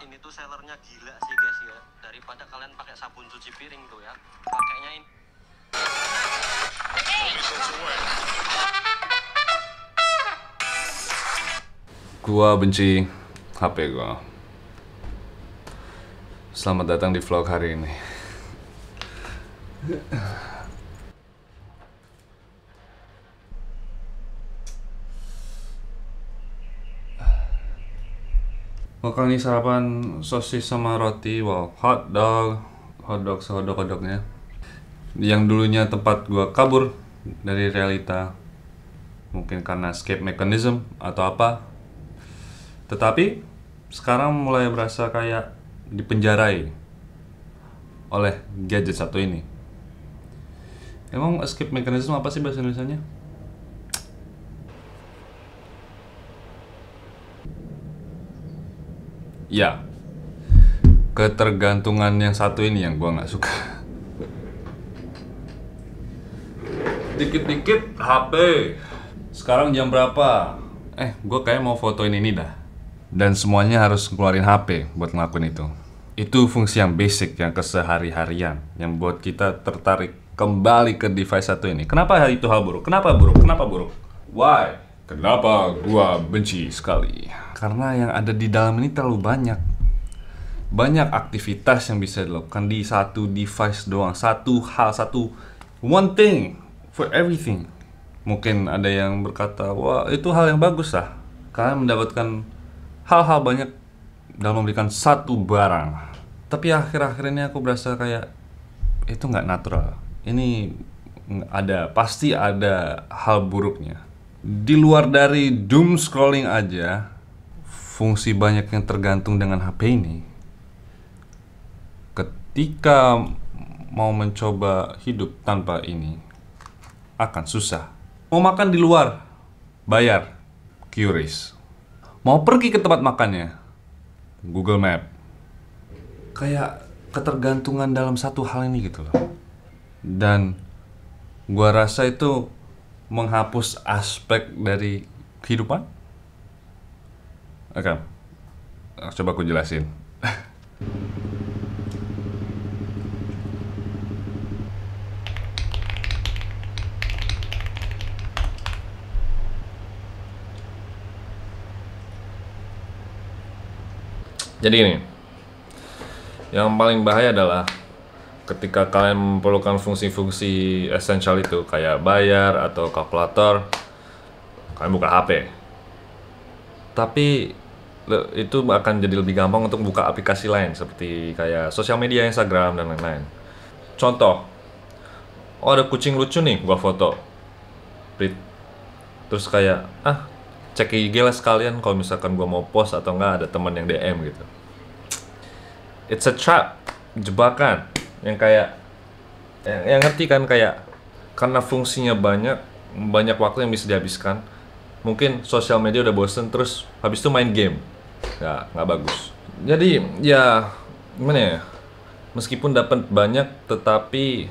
Ini tuh sellernya gila sih guys ya. Daripada kalian pakai sabun cuci piring tuh ya, pakainya ini. Gua benci HP gua. Selamat datang di vlog hari ini. Makan nih sarapan sosis sama roti, wow, hotdog sehotdog-hotdognya. Yang dulunya tempat gua kabur dari realita, mungkin karena escape mechanism atau apa. Tetapi sekarang mulai berasa kayak dipenjarai oleh gadget satu ini. Emang escape mechanism apa sih bahasa Indonesianya? Ya, ketergantungan yang satu ini yang gua nggak suka. Dikit-dikit HP. Sekarang jam berapa? Gua kayak mau fotoin ini dah. Dan semuanya harus ngeluarin HP buat ngelakuin itu. Itu fungsi yang basic, yang kesehari-harian, yang buat kita tertarik kembali ke device satu ini. Kenapa itu hal buruk? Kenapa buruk? Kenapa buruk? Why? Kenapa gua benci sekali? Karena yang ada di dalam ini terlalu banyak. Banyak aktivitas yang bisa dilakukan di satu device doang. Satu hal, one thing for everything. Mungkin ada yang berkata, wah itu hal yang bagus lah. Kalian mendapatkan hal-hal banyak dalam memberikan satu barang. Tapi akhir-akhir ini aku berasa kayak itu nggak natural. Ini pasti ada hal buruknya. Di luar dari doom scrolling aja, fungsi banyak yang tergantung dengan HP ini. Ketika mau mencoba hidup tanpa ini, akan susah. Mau makan di luar, bayar, QRIS. Mau pergi ke tempat makannya, Google Map. Kayak ketergantungan dalam satu hal ini gitu loh. Dan gua rasa itu menghapus aspek dari kehidupan. Oke, coba aku jelasin. Jadi ini, yang paling bahaya adalah ketika kalian memerlukan fungsi-fungsi esensial itu kayak bayar atau kalkulator, kalian buka HP. Tapi itu akan jadi lebih gampang untuk buka aplikasi lain seperti kayak sosial media, Instagram dan lain-lain. Contoh, oh ada kucing lucu nih, gua foto. Terus kayak cek IG lah sekalian kalau misalkan gua mau post atau enggak ada teman yang DM gitu. It's a trap, jebakan yang kayak yang ngerti kan, kayak karena fungsinya banyak waktu yang bisa dihabiskan. Mungkin sosial media udah bosen, terus habis itu main game, nggak bagus. Jadi ya gimana ya, meskipun dapat banyak, tetapi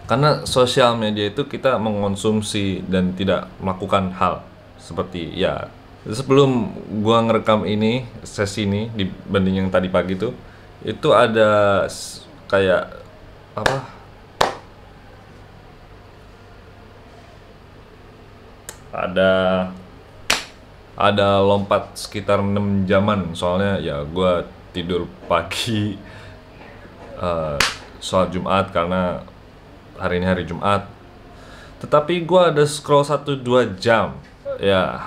karena sosial media itu kita mengonsumsi dan tidak melakukan hal seperti ya. Sebelum gua ngerekam ini, sesi ini dibanding yang tadi pagi tuh, itu ada kayak apa? Ada lompat sekitar 6 jaman, soalnya ya gua tidur pagi, sholat Jumat karena hari ini hari Jumat. Tetapi gua ada scroll 1-2 jam ya,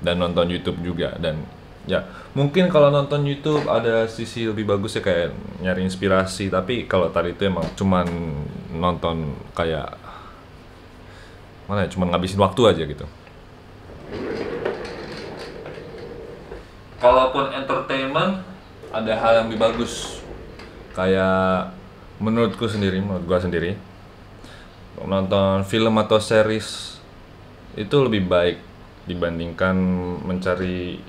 dan nonton YouTube juga. Dan ya mungkin kalau nonton YouTube ada sisi lebih bagus ya, kayak nyari inspirasi. Tapi kalau tadi itu emang cuman nonton kayak mana ya, cuman ngabisin waktu aja gitu. Kalaupun entertainment, ada hal yang lebih bagus. Kayak menurut gua sendiri, nonton film atau series itu lebih baik dibandingkan mencari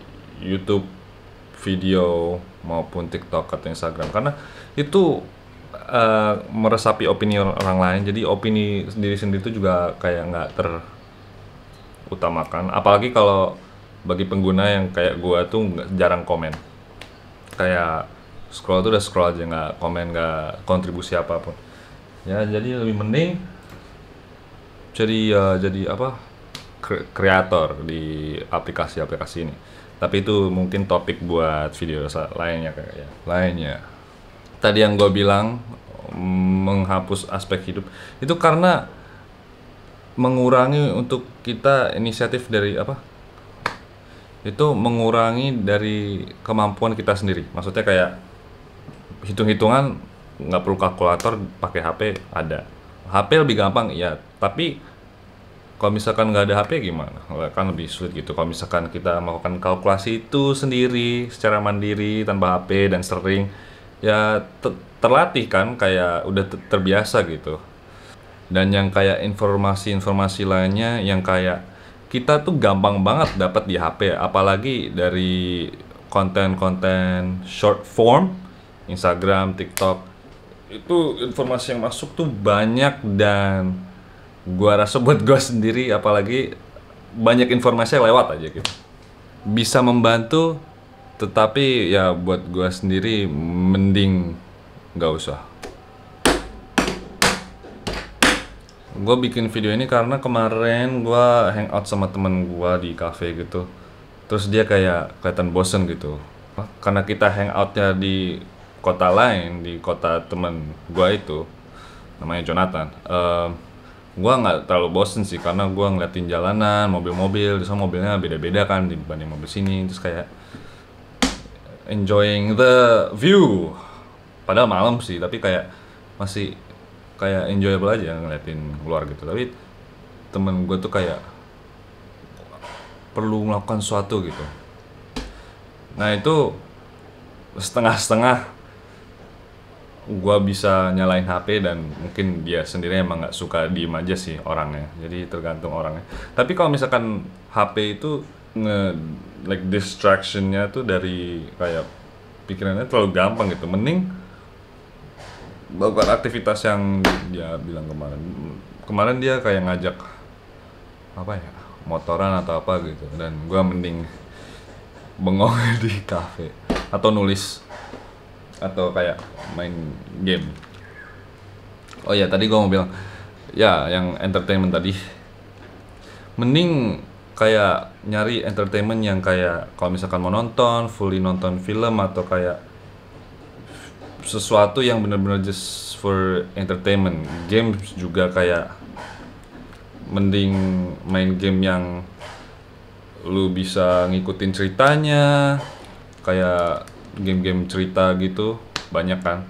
YouTube video maupun TikTok atau Instagram, karena itu meresapi opini orang lain. Jadi opini diri sendiri itu juga kayak nggak terutamakan. Apalagi kalau bagi pengguna yang kayak gua tuh jarang komen. Kayak scroll tuh udah scroll aja, nggak komen, nggak kontribusi apapun. Ya jadi lebih mending jadi apa, kreator di aplikasi-aplikasi ini. Tapi itu mungkin topik buat video lainnya kayak ya. Lainnya. Tadi yang gue bilang menghapus aspek hidup itu karena mengurangi untuk kita inisiatif dari apa? Itu mengurangi dari kemampuan kita sendiri. Maksudnya kayak hitung-hitungan nggak perlu kalkulator, pakai HP ada. HP lebih gampang ya, tapi kalau misalkan nggak ada HP gimana? Kan lebih sulit gitu. Kalau misalkan kita melakukan kalkulasi itu sendiri, secara mandiri, tanpa HP dan sering, ya terlatih kan, kayak udah terbiasa gitu. Dan yang kayak informasi-informasi lainnya yang kayak kita tuh gampang banget dapat di HP, apalagi dari konten-konten short form, Instagram, TikTok. Itu informasi yang masuk tuh banyak dan gua rasa buat gua sendiri apalagi banyak informasi lewat aja gitu. Bisa membantu, tetapi ya buat gua sendiri mending nggak usah. Gua bikin video ini karena kemarin gua hangout sama temen gua di cafe gitu. Terus dia kayak kelihatan bosen gitu. Karena kita hangoutnya di kota lain, di kota temen gua itu, namanya Jonathan. Gua nggak terlalu bosen sih karena gua ngeliatin jalanan, mobil-mobil, terus mobilnya beda-beda kan dibanding mobil sini, terus kayak enjoying the view. Padahal malam sih, tapi kayak masih kayak enjoyable aja ngeliatin keluar gitu. Tapi temen gue tuh kayak perlu melakukan sesuatu gitu. Nah itu setengah-setengah gua bisa nyalain HP dan mungkin dia sendiri emang nggak suka diem aja sih orangnya, jadi tergantung orangnya. Tapi kalau misalkan HP itu like distractionnya tuh dari kayak pikirannya terlalu gampang gitu, mending melakukan aktivitas yang dia bilang kemarin dia kayak ngajak apa ya, motoran atau apa gitu, dan gua mending bengong di cafe atau nulis atau kayak main game. Oh ya, tadi gue mau bilang ya yang entertainment tadi, mending kayak nyari entertainment yang kayak kalau misalkan mau nonton fully nonton film atau kayak sesuatu yang bener-bener just for entertainment. Games juga kayak mending main game yang lu bisa ngikutin ceritanya, kayak game-game cerita gitu banyak kan.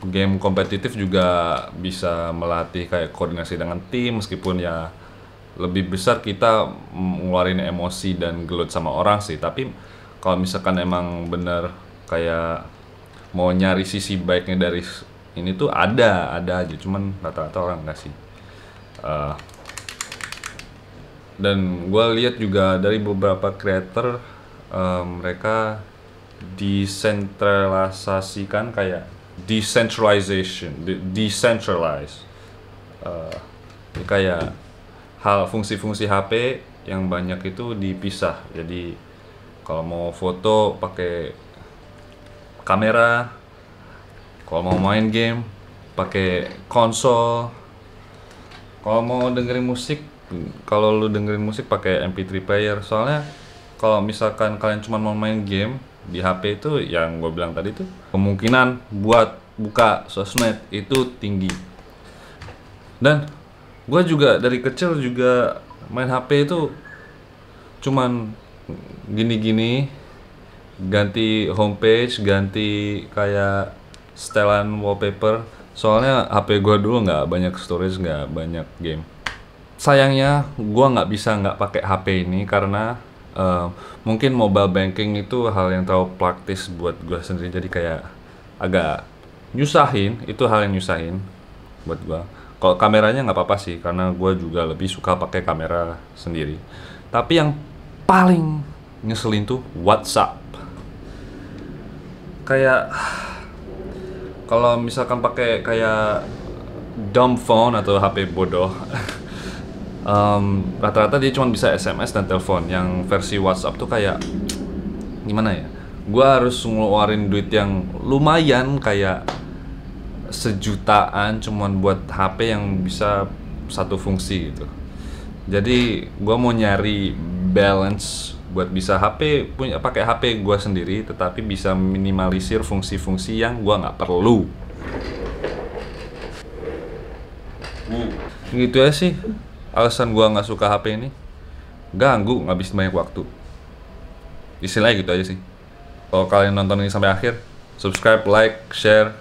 Game kompetitif juga bisa melatih kayak koordinasi dengan tim, meskipun ya lebih besar kita ngeluarin emosi dan gelut sama orang sih. Tapi kalau misalkan emang bener kayak mau nyari sisi baiknya dari ini tuh ada aja, cuman rata-rata orang nggak sih. Dan gue lihat juga dari beberapa creator, mereka desentralisasikan kayak decentralize kayak fungsi-fungsi HP yang banyak itu dipisah. Jadi kalau mau foto pakai kamera, kalau mau main game pakai konsol, kalau mau dengerin musik, kalau lu dengerin musik pakai MP3 player. Soalnya kalau misalkan kalian cuma mau main game di HP itu, yang gue bilang tadi tuh, kemungkinan buat buka sosmed itu tinggi. Dan gue juga dari kecil juga main HP itu cuman gini-gini, ganti homepage, ganti kayak setelan wallpaper. Soalnya HP gue dulu nggak banyak storage, nggak banyak game. Sayangnya gue nggak bisa nggak pakai HP ini karena mungkin mobile banking itu hal yang terlalu praktis buat gue sendiri, jadi kayak agak nyusahin. Itu hal yang nyusahin buat gue. Kalau kameranya nggak apa-apa sih, karena gue juga lebih suka pakai kamera sendiri. Tapi yang paling ngeselin tuh WhatsApp. Kayak kalau misalkan pakai kayak dumb phone atau HP bodoh Rata-rata dia cuma bisa SMS dan telepon. Yang versi WhatsApp tuh kayak gimana ya? Gua harus ngeluarin duit yang lumayan kayak sejutaan cuman buat HP yang bisa satu fungsi gitu. Jadi gua mau nyari balance buat bisa pakai HP gua sendiri tetapi bisa minimalisir fungsi-fungsi yang gua nggak perlu. Gitu ya sih alasan gua nggak suka HP ini. Ganggu, ngabisin banyak waktu. Istilahnya gitu aja sih. Kalau kalian nonton ini sampai akhir, subscribe, like, share,